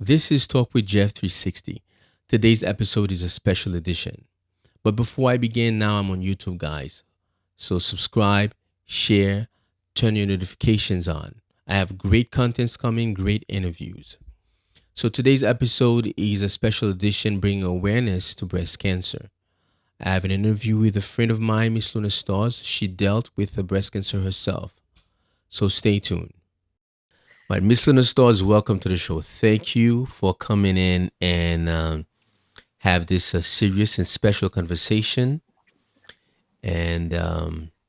This is Talk with Jeff 360. Today's episode is a special edition. But before I begin, now I'm on YouTube, guys. So subscribe, share, turn your notifications on. I have great contents coming, great interviews. So today's episode is a special edition bringing awareness to breast cancer. I have an interview with a friend of mine, Miss Luna Starz. She dealt with the breast cancer herself. So stay tuned. Right, Miss Luna Starz, welcome to the show. Thank you for coming in and have this serious and special conversation. And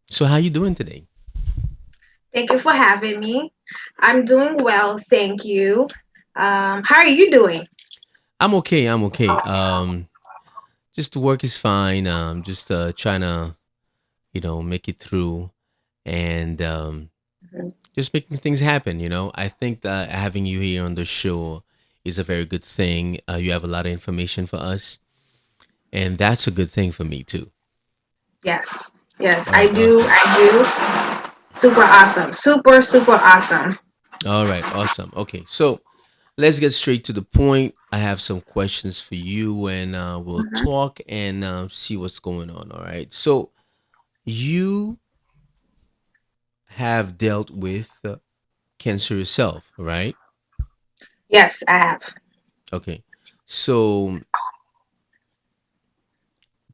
so, how you doing today? Thank you for having me. I'm doing well, thank you. How are you doing? I'm okay. I'm okay. Just the work is fine. Just trying to, make it through, and just making things happen. I think that having you here on the show is a very good thing. You have a lot of information for us, and that's a good thing for me too. Yes, yes, All I right, do. awesome. I do. Super awesome. Super, super awesome. All right, awesome. Okay, so let's get straight to the point. I have some questions for you, and we'll Mhm. talk and see what's going on. All right. So you have dealt with cancer yourself, right? Yes, I have. Okay. So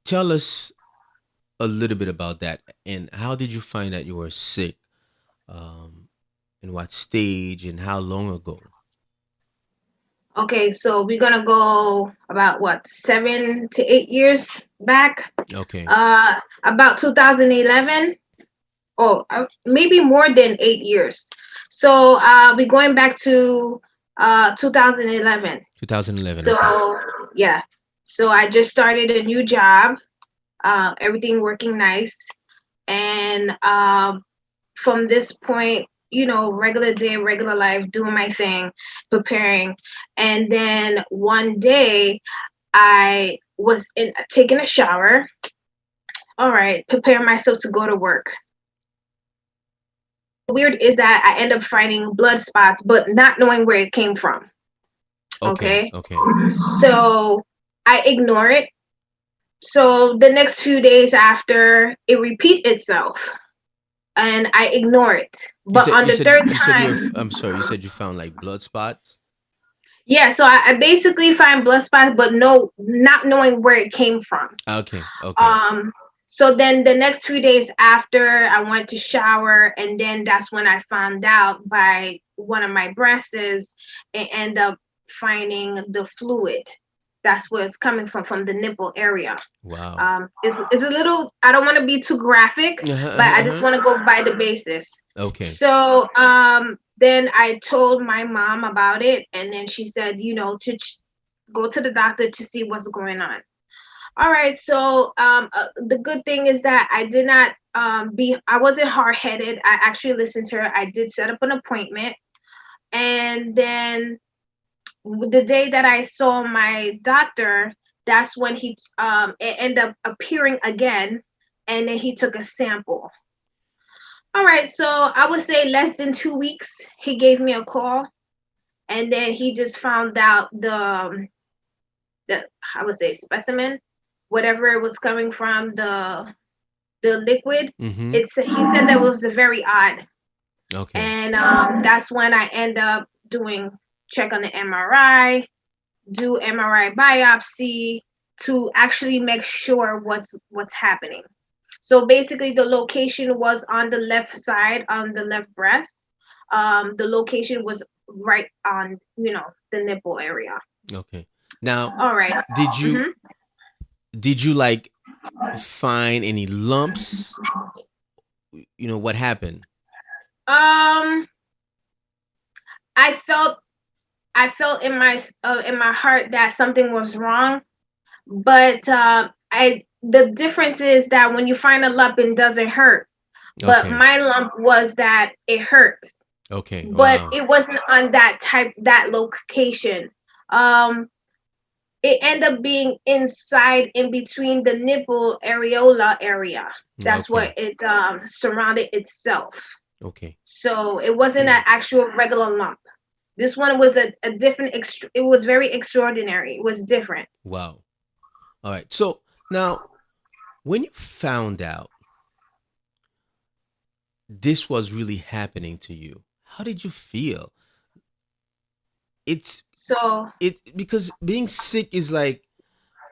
tell us a little bit about that, and how did you find that you were sick? Um, in what stage, and how long ago? Okay, so we're gonna go about what 7 to 8 years back. Okay. About 2011. Oh, maybe more than 8 years. So we're going back to 2011. 2011. So Okay. yeah, so I just started a new job. Everything working nice, and from this point, regular day, regular life, doing my thing, preparing, and then one day I was taking a shower. All right, preparing myself to go to work. Weird is that I end up finding blood spots, but not knowing where it came from. Okay. Okay, Okay. so I ignore it. So the next few days after, it repeats itself, and I ignore it. You But said on you the said third you said you were. time, I'm sorry. You said you found like blood spots. yeah. So I basically find blood spots, but no, not knowing where it came from. Okay. Okay. Um. So then the next few days after, I went to shower, and then that's when I found out by one of my breasts is it end up finding the fluid. That's where it's coming from the nipple area. Wow. It's a little. I don't want to be too graphic, Uh-huh, but uh-huh, I just uh-huh. want to go by the basis. Okay. So then I told my mom about it, and then she said, to go to the doctor to see what's going on. All right. So the good thing is that I did not be. I wasn't hard headed. I actually listened to her. I did set up an appointment, and then the day that I saw my doctor, that's when it ended up appearing again, and then he took a sample. All right, so I would say less than 2 weeks, he gave me a call, and then he just found out the I would say specimen, whatever it was coming from, the liquid. Mm-hmm. He said that was very odd, Okay. and that's when I end up doing check on the MRI, do MRI biopsy to actually make sure what's happening. So basically, the location was on the left side, on the left breast. The location was right on, the nipple area. Okay. Now, All right. did you Mm-hmm. did you like find any lumps? What happened? Um, I felt in my heart that something was wrong, but I the difference is that when you find a lump, it doesn't hurt. But Okay. my lump was that it hurts, Okay. but Wow. it wasn't on that location. Um, it ended up being inside in between the nipple areola area. That's what Okay. it surrounded itself. Okay. So it wasn't an actual regular lump. This one was a different. It was very extraordinary. It was different. Wow. All right. So now, when you found out this was really happening to you, how did you feel? It's So it because being sick is like,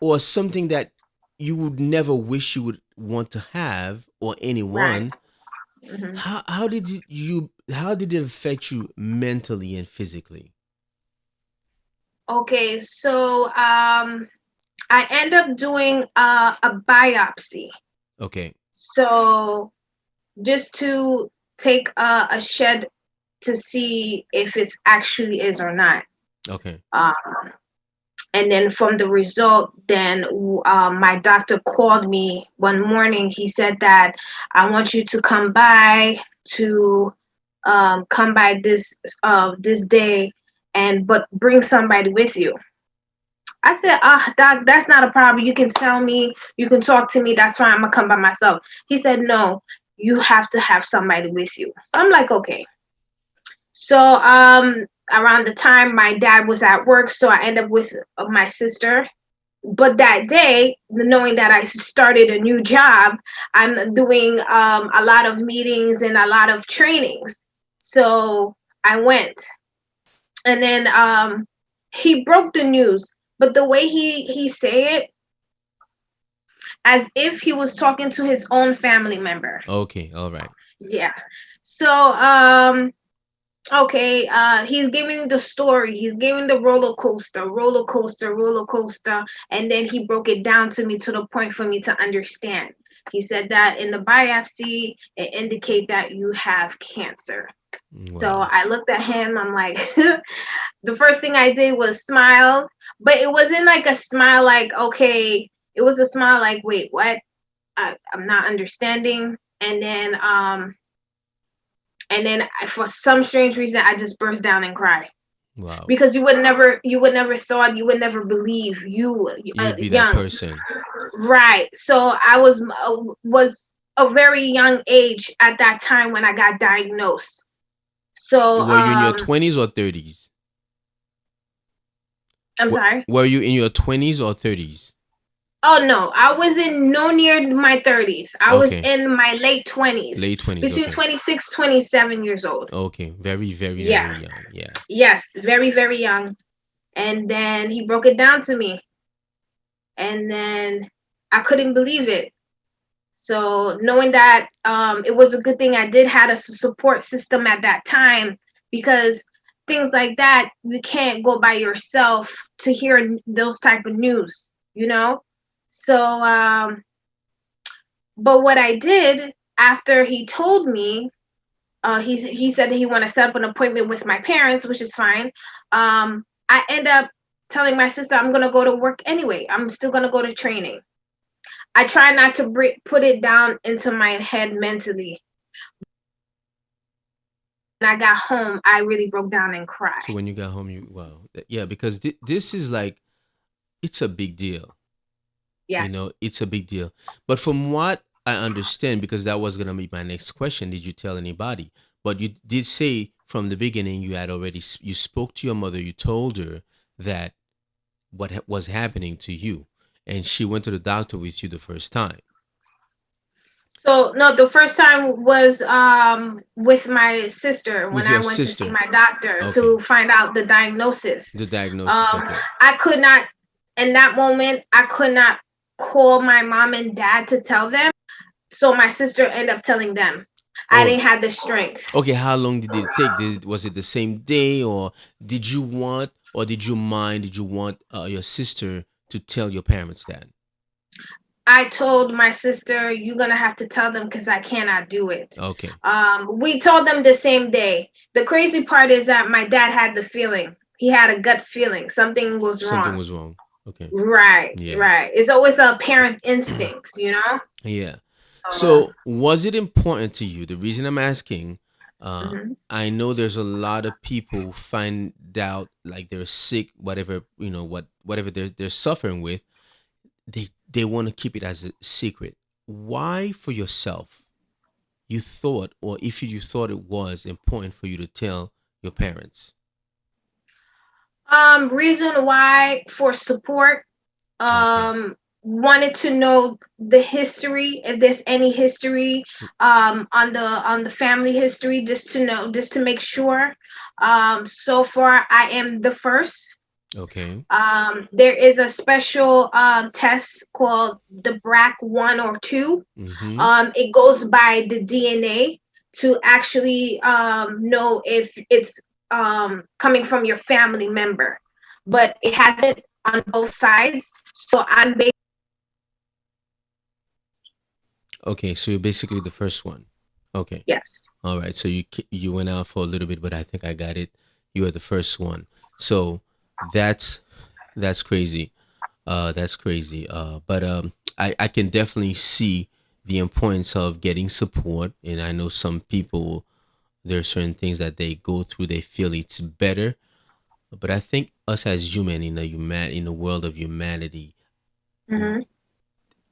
or something that you would never wish you would want to have, or right. anyone. Hmm. How did how did it affect you mentally and physically? Okay. So I end up doing a biopsy. Okay. So just to take a shed to see if it's actually is or not. Okay. Um, and then from the result, then my doctor called me one morning. He said that I want you to come by to come by this day, and but bring somebody with you. I said, doc, that's not a problem. You can tell me, you can talk to me. That's fine. I'm gonna come by myself. He said, no, you have to have somebody with you. So I'm like, okay. So around the time my dad was at work, so I end up with my sister. But that day, knowing that I started a new job, I'm doing a lot of meetings and a lot of trainings. So I went, and then he broke the news, but the way he say it, as if he was talking to his own family member. Okay. All right. Yeah. So okay, he's giving the story, he's giving the roller coaster, and then he broke it down to me to the point for me to understand. He said that in the biopsy it indicate that you have cancer. So Wow. I looked at him, I'm like, the first thing I did was smile, but it wasn't like a smile like, okay, it was a smile like, wait, what? I'm not understanding. And then for some strange reason I just burst down and cried, Wow. because you would never thought, you would never believe, you You'd be that young, person. right? So I was a very young age at that time when I got diagnosed. So Were you in your 20s or 30s? I'm sorry. Were you in your 20s or 30s? Oh no, I was in no near my 30s. I was Okay. in my late 20s, Late 20s. between Okay. 26, 27 years old. Okay. Very, very, very Yeah. young. Yeah. Yes, very, very young. And then he broke it down to me. And then I couldn't believe it. So knowing that it was a good thing I did had a support system at that time, because things like that you can't go by yourself to hear those type of news, you know. So but what I did after he told me, he said that he want to set up an appointment with my parents, which is fine. I end up telling my sister I'm gonna go to work anyway. I'm still gonna go to training. I try not to put it down into my head mentally. When I got home, I really broke down and So cried. when you got home, wow. Yeah, because this is like, it's a big deal. Yes. It's a big deal. But from what I understand, because that was going to be my next question, did you tell anybody? But you did say from the beginning you had already you spoke to your mother, you told her that what was happening to you, and she went to the doctor with you the first time. So no, the first time was with my sister when With I your went to see sister. my doctor Okay. to find out the diagnosis. The diagnosis. Um, Okay. I could not, in that moment, I could not call my mom and dad to tell them. So my sister ended up telling them. I Oh, didn't have the strength. okay. How long did it take? Was it the same day, or did you want, or did you mind, did you want your sister to tell your parents that? I told my sister, "You're gonna have to tell them because I cannot do it." Okay. We told them the same day. The crazy part is that my dad had the feeling. He had a gut feeling something was Something wrong. was wrong. Okay. Right, Yeah. right. It's always a parent instinct, you know. Yeah. So, So, was it important to you? The reason I'm asking, mhm. I know there's a lot of people find out like they're sick, whatever whatever they're suffering with. They want to keep it as a secret. Why, for yourself, you thought, or if you thought it was important for you to tell your parents? Reason why for support. Okay. Wanted to know the history, if there's any history on the family history, just to know, just to make sure. So far I am the first. Okay. There is a special test called the BRCA1 or 2. Mm-hmm. It goes by the DNA to actually know if it's coming from your family member, but it hasn't on both sides. So I'm basically Okay, so you're basically the first one. Okay. yes. All right. So you went out for a little bit, but I think I got it. You are the first one. So that's that's crazy. That's crazy. But I can definitely see the importance of getting support, and I know some people, there are certain things that they go through, they feel it's better. But I think us as human in the world of humanity, Hmm.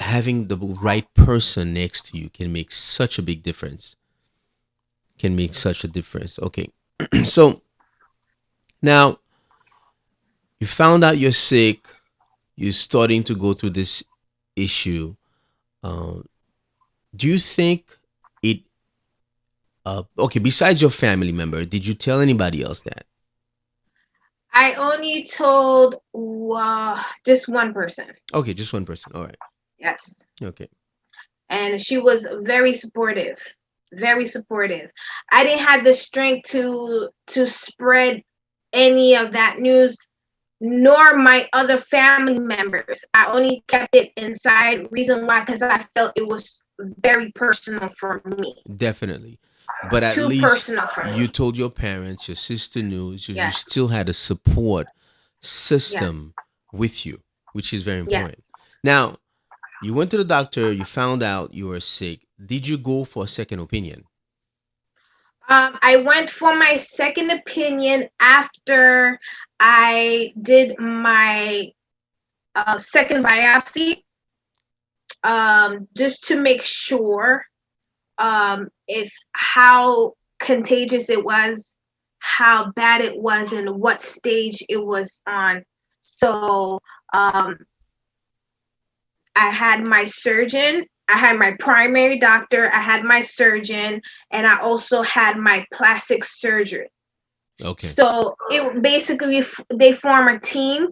having the right person next to you can make such a big difference. Can make such a difference. Okay. So now you found out you're sick, you're starting to go through this issue. Uh, do you think it, okay, besides your family member, did you tell anybody else that? I only told just one person. Okay, just one person. All right. Yes. Okay. And she was very supportive, very supportive. I didn't have the strength to spread any of that news, nor my other family members. I only kept it inside. Reason why? Because I felt it was very personal for me. Definitely. But at Too least personal for you me. told your parents, your sister knew, so you Yes. still had a support Yes. system with you, which is very important. Yes. Now, you went to the doctor, you found out you were sick. Did you go for a second opinion? I went for my second opinion after I did my second biopsy, just to make sure if how contagious it was, how bad it was, and what stage it was on. So um, I had my surgeon, I had my primary doctor, I had my surgeon, and I also had my plastic surgeon. Okay. So it basically they form a team.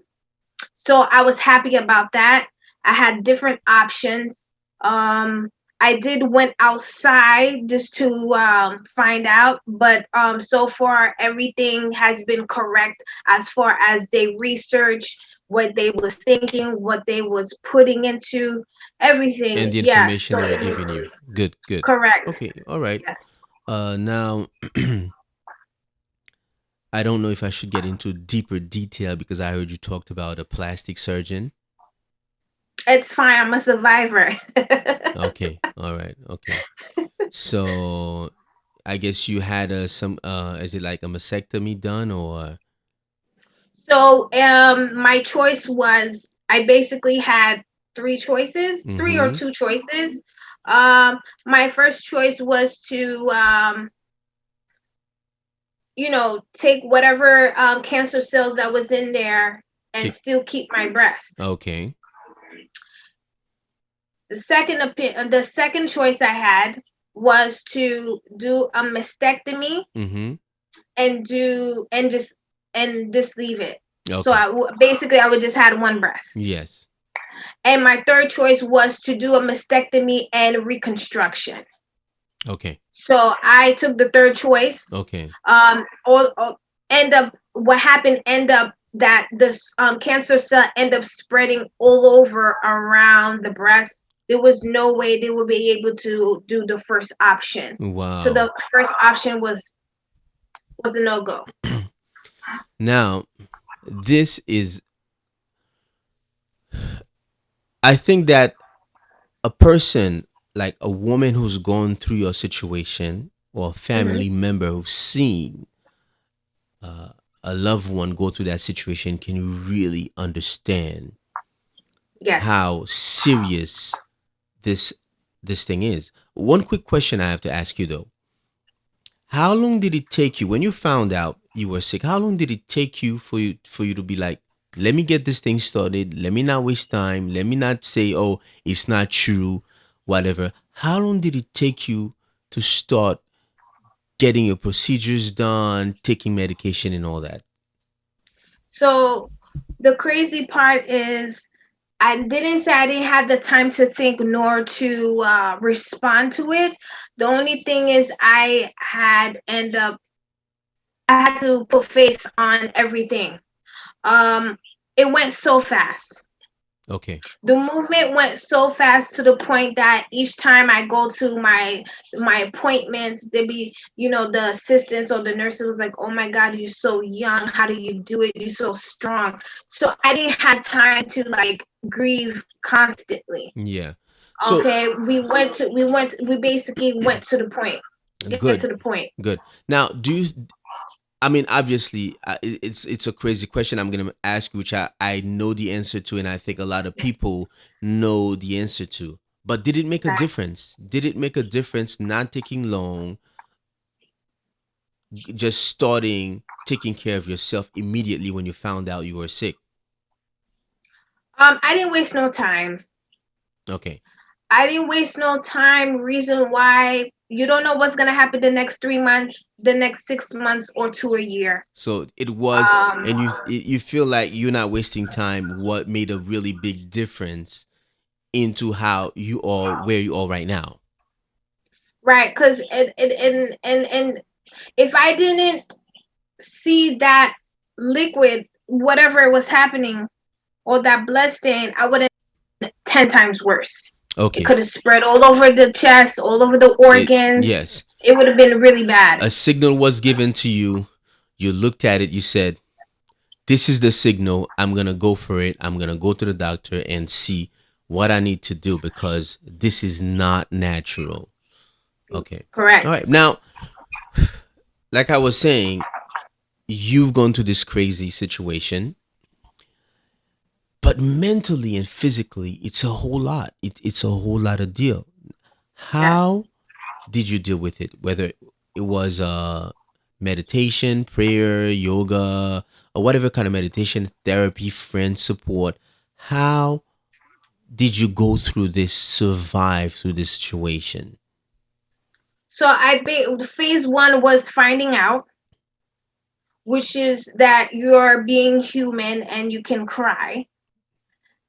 So I was happy about that. I had different options. Um, I did went outside just to find out, but so far everything has been correct as far as they research what they was thinking, what they was putting into And everything. the Yeah, information so they were it was giving you. Good, good. correct. Okay, all right. Yes, Now I don't know if I should get into deeper detail because I heard you talked about a plastic surgeon. it's fine. I'm a survivor. Okay, all right, okay. So I guess you had some is it like a mastectomy done or So my choice was I basically had three choices, three or mm-hmm. two choices. My first choice was to take whatever cancer cells that was in there and Tick. still keep my breast. Okay. The second choice I had was to do a mastectomy Mm-hmm. and do and just leave it. So Okay. basically I would just had one breast. Yes. And my third choice was to do a mastectomy and reconstruction. Okay. So I took the third choice. Okay. All end up what happened end up that this cancer cell end up spreading all over around the breast. There was no way they would be able to do the first option. So Wow. the first option was a no go. Now, this is I think that a person like a woman who's gone through your situation or a Hmm. family member who's seen a loved one go through that situation can really understand Yes. how serious this this thing is. One quick question I have to ask you though. How long did it take you when you found out you were sick, how long did it take you for you to be like, let me get this thing started, let me not waste time, let me not say, oh, it's not true, whatever. How long did it take you to start getting your procedures done, taking medication and all that? So the crazy part is I didn't say I didn't have the time to think nor to respond to it. The only thing is I had to put faith on everything. Um, it went so fast. Okay. The movement went so fast to the point that each time I go to my appointments, there be, the assistants or the nurses was like, "Oh my God, you're so young. How do you do it? You're so strong." So I didn't have time to like grieve constantly. Yeah. So Okay, we basically went to the point. Get good, to the point. good. Now, do you? I mean, obviously, it's a crazy question I'm gonna ask you, which I know the answer to, and I think a lot of people know the answer to. But did it make a Right. difference? Did it make a difference not taking long, just starting taking care of yourself immediately when you found out you were sick? I didn't waste no time. Okay. I didn't waste no time. Reason why you don't know what's gonna happen the next 3 months, the next 6 months, or two a year. So it was, Um, and you feel like you're not wasting time. What made a really big difference into how you are where you are right now? right, because and if I didn't see that liquid, whatever was happening, or that blood stain, I would have 10 times worse. It Okay. could have spread all over the chest, all over the It organs. yes. It would have been really bad. A signal was given to you. You looked at it. You said, "This is the signal. I'm gonna go for it. I'm gonna go to the doctor and see what I need to do because this is not natural." Okay. All Correct. right. Now, like I was saying, you've gone to this crazy situation, but mentally and physically, it's a whole lot. It's a whole lot of deal. Yes. How did you deal with it? Whether it was meditation, prayer, yoga, or whatever kind of meditation, therapy, friend support. How did you go through this, survive through this situation? So phase one was finding out, which is that you're being human and you can cry.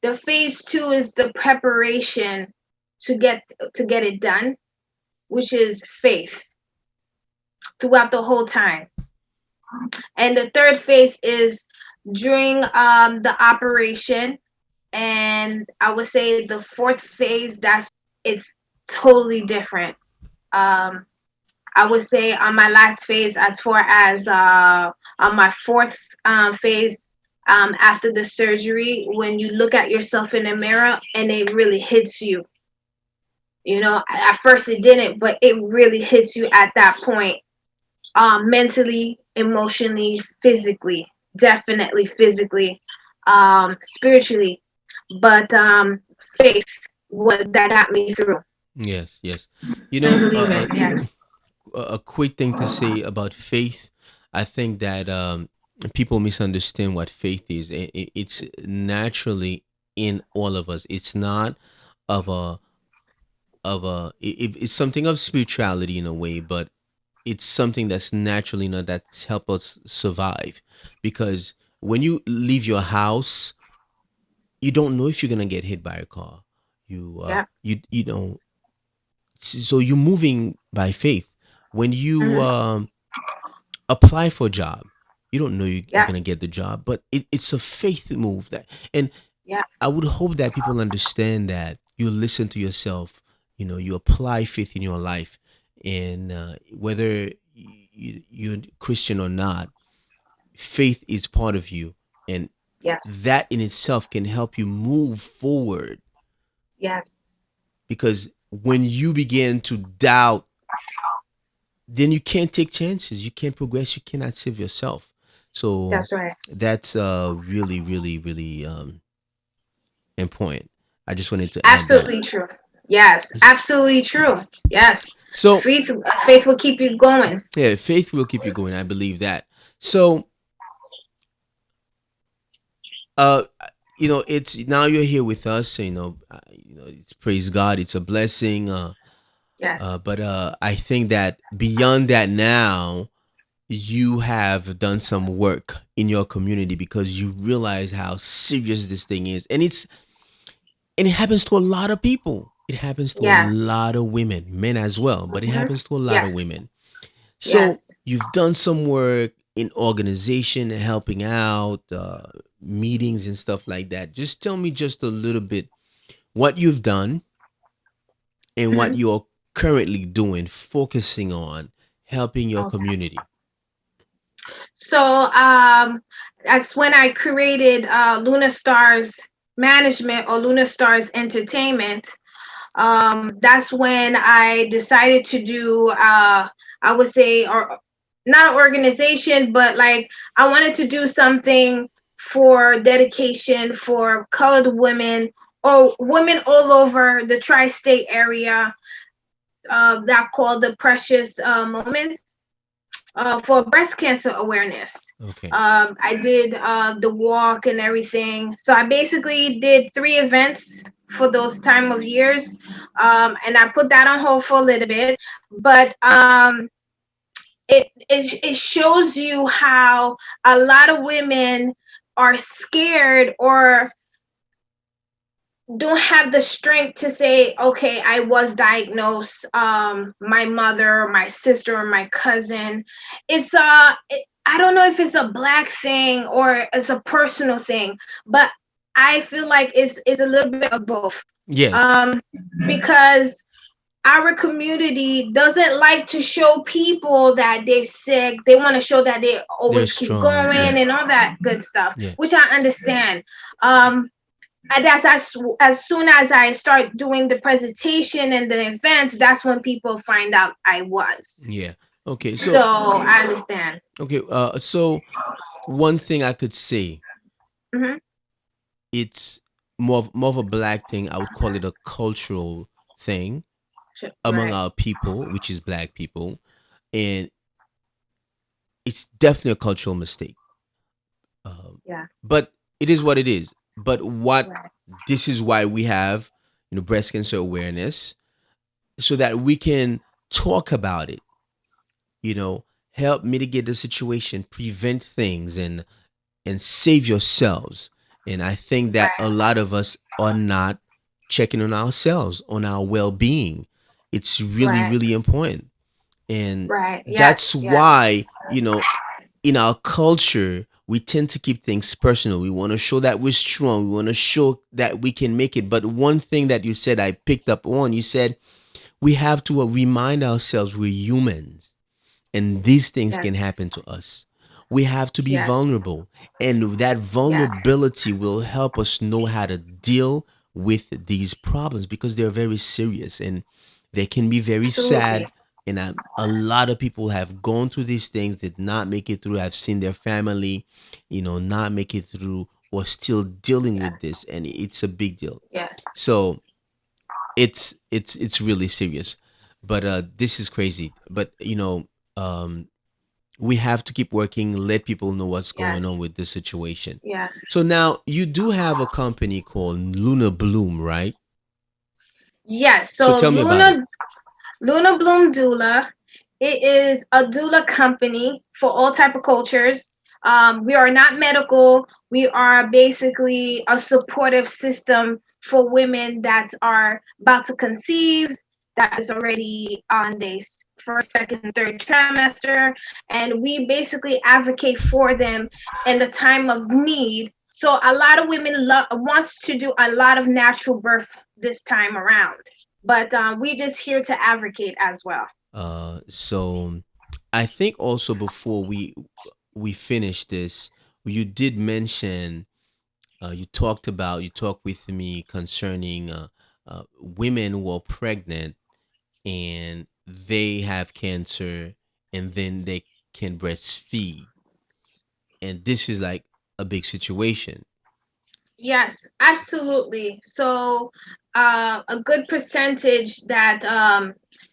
The phase two is the preparation to get it done, which is faith throughout the whole time. And the third phase is during the operation. And I would say the fourth phase, that's it's totally different. Um, I would say on my last phase, as far as on my fourth phase, after the surgery, when you look at yourself in the mirror and it really hits you. At first it didn't, but it really hits you at that point, mentally, emotionally, physically, definitely physically, spiritually, but faith what that got me through. Yes, yes. You I know, believe it. Yeah. a quick thing to say about faith. I think that people misunderstand what faith is. It's naturally in all of us. It's not of a it's something of spirituality in a way, but it's something that's naturally not that's help us survive. Because when you leave your house, you don't know if you're gonna get hit by a car. Yeah. You know, so you're moving by faith. When you Hmm. apply for a job, you don't know you're Yeah. gonna get the job, but it's a faith move that. And Yeah. I would hope that people understand that you listen to yourself. You know, you apply faith in your life, and whether you're Christian or not, faith is part of you, and Yes. that in itself can help you move forward. Yes. Because when you begin to doubt, then you can't take chances, you can't progress, you cannot save yourself. So That's right. that's really, really, really important. I just wanted to add that. Absolutely true. Yes. Absolutely true. Yes. So Faith. Faith will keep you going. yeah, faith will keep you going. I believe that. So, uh, it's now you're here with us. So, it's praise God. It's a blessing. Yes. But I think that beyond that, now you have done some work in your community because you realize how serious this thing is, and it happens to a lot of people. It happens to a Yes. lot of women, men as well, but it Hmm. happens to a lot of Yes. women. So Yes. you've done some work in organization, helping out, meetings and stuff like that. Just tell me just a little bit what you've done and what Hmm. you're currently doing, focusing on helping your Okay. community. So that's when I created Luna Stars Management or Luna Stars Entertainment. That's when I decided to do, I would say, or not an organization, but like I wanted to do something for dedication for colored women or women all over the tri-state area, that called the Precious Moments, for breast cancer awareness. Okay. I did the walk and everything. So I basically did 3 events for those time of years, and I put that on hold for a little bit. But it shows you how a lot of women are scared or don't have the strength to say, okay, I was diagnosed. My mother, my sister, or my cousin. I don't know if it's a black thing or it's a personal thing, but I feel like it's a little bit of both. Yes, Um, because our community doesn't like to show people that they're sick. They want to show that they they're always keep strong. going Yeah, and all that good stuff, yeah, which I understand. Um, and that's as soon as I start doing the presentation and the events, that's when people find out I was. yeah. Okay, So so I understand. okay, so one thing I could say, Hmm. it's more of a black thing. I would call it a cultural thing among Right. our people, which is black people, and it's definitely a cultural mistake. Um, Yeah. but it is what it is. But what Right. this is why we have, breast cancer awareness, so that we can talk about it. You know, help mitigate the situation, prevent things, and save yourselves. And I think that a Right. lot of us are not checking on ourselves, on our well-being. It's really, Right. really important. And Right. Yes. that's Yes. why, in our culture, we tend to keep things personal. We want to show that we're strong. We want to show that we can make it. But one thing that you said I picked up on, you said we have to remind ourselves we're humans and these things can Yes. happen to us. We have to be Yes. vulnerable, and that Yes. vulnerability will help us know how to deal with these problems because they're very serious and they can be very Absolutely. sad. And a lot of people have gone through these things, did not make it through. I've seen their family, not make it through or still dealing with Yes. this, and it's a big deal. Yes. So it's really serious, but this is crazy. But um we have to keep working, let people know what's going on Yes. with the situation. Yes. So now you do have a company called Luna Bloom, right? Yes. So So tell me about it. Luna Bloom Doula. It is a doula company for all type of cultures. We are not medical. We are basically a supportive system for women that are about to conceive, that is already on their first, second, third trimester, and we basically advocate for them in the time of need. So a lot of women wants to do a lot of natural birth this time around, but we just here to advocate as well. So I think also before we finish this, you did mention, you talked with me concerning women who are pregnant and they have cancer and then they can breastfeed, and this is like a big situation. Yes, absolutely. So, a good percentage that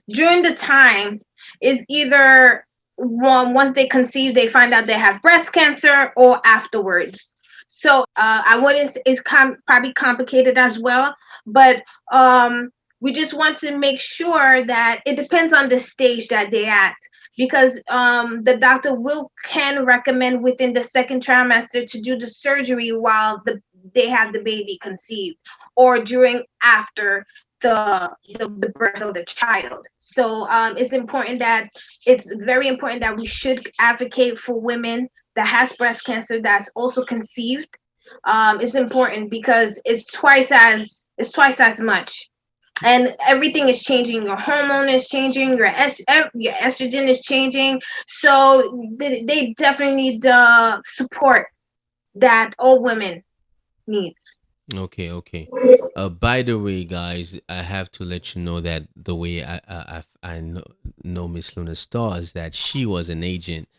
during the time is either once they conceive, they find out they have breast cancer, or afterwards. So I wouldn't. It's probably complicated as well, but we just want to make sure that it depends on the stage that they're at, because the doctor will can recommend within the second trimester to do the surgery while they have the baby conceived, or during after the birth of the child. So it's very important that we should advocate for women that has breast cancer that's also conceived. It's important because it's twice as much, and everything is changing. Your hormone is changing, your estrogen is changing. So they definitely need the support that all women needs. Okay, okay. By the way, guys, I have to let you know that the way I know Miss Luna Stars, that she was an agent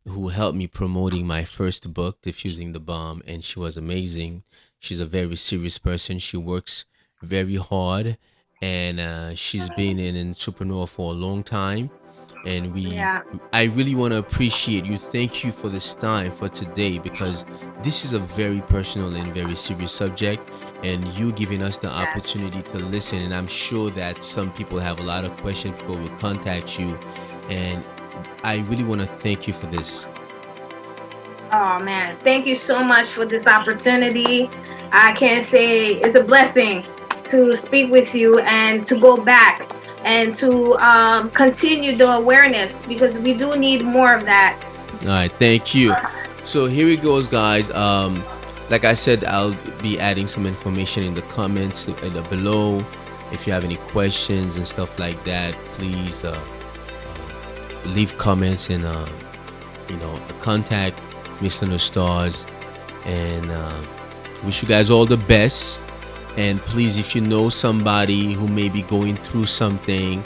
who helped me promoting my first book, Diffusing the Bomb, and she was amazing. She's a very serious person. She works very hard, and she's been an entrepreneur for a long time. And Yeah. I really want to appreciate you. Thank you for this time for today, because this is a very personal and very serious subject, and you giving us the Yes. opportunity to listen. And I'm sure that some people have a lot of questions. People will contact you, and I really want to thank you for this. Oh man, thank you so much for this opportunity. I can't say it's a blessing to speak with you and to go back and to continue the awareness, because we do need more of that. All right, thank you. So here it goes, guys. Like I said, I'll be adding some information in the comments below. If you have any questions and stuff like that, please leave comments, and contact Mr. No Stars. And wish you guys all the best. And please, if you know somebody who may be going through something,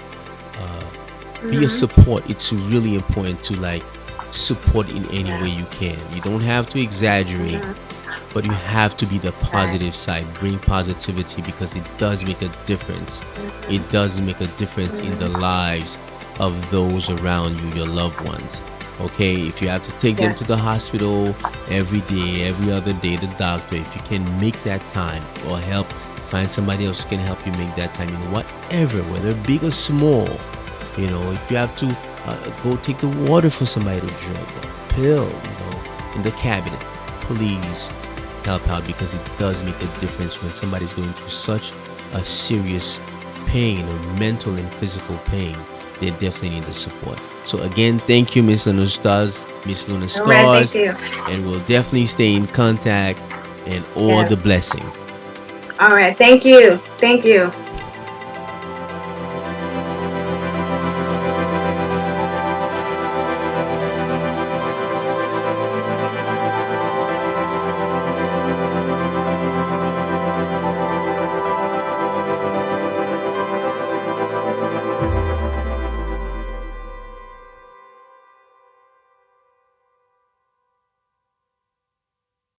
be a Hmm. support. It's really important to like support in any way you can. You don't have to exaggerate, Hmm. but you have to be the Right. positive side. Bring positivity, because it does make a difference. It does make a difference in the Hmm. lives of those around you, your loved ones. Okay, if you have to take them Yes. to the hospital every day, every other day, the doctor, if you can make that time, or help find somebody else who can help you make that time in whatever, whether big or small. If you have to go take the water for somebody to drink, a pill, in the cabinet, please help out, because it does make a difference when somebody's going through such a serious pain, or mental and physical pain. They definitely need the support. So again, thank you, Miss Luna Stars, All right. Thank you. and we'll definitely stay in contact, and all Yes. the blessings. All right. Thank you. Thank you.